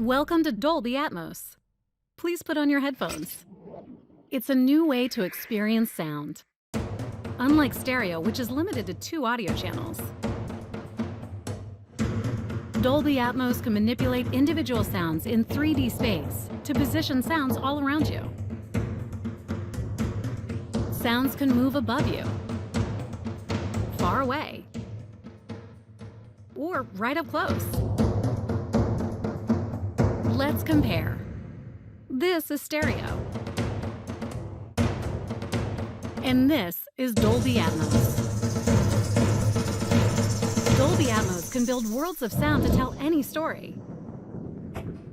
Welcome to Dolby Atmos. Please put on your headphones. It's a new way to experience sound. Unlike stereo, which is limited to 2 audio channels, Dolby Atmos can manipulate individual sounds in 3D space to position sounds all around you. Sounds can move above you, far away, or right up close. Let's compare. This is stereo. And this is Dolby Atmos. Dolby Atmos can build worlds of sound to tell any story.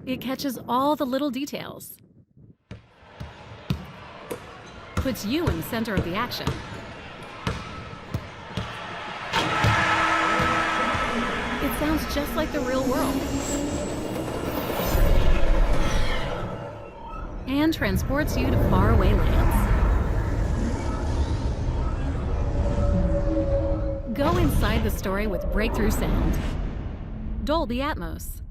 It catches all the little details, puts you in the center of the action, it sounds just like the real world, and transports you to faraway lands. Go inside the story with breakthrough sound. Dolby Atmos.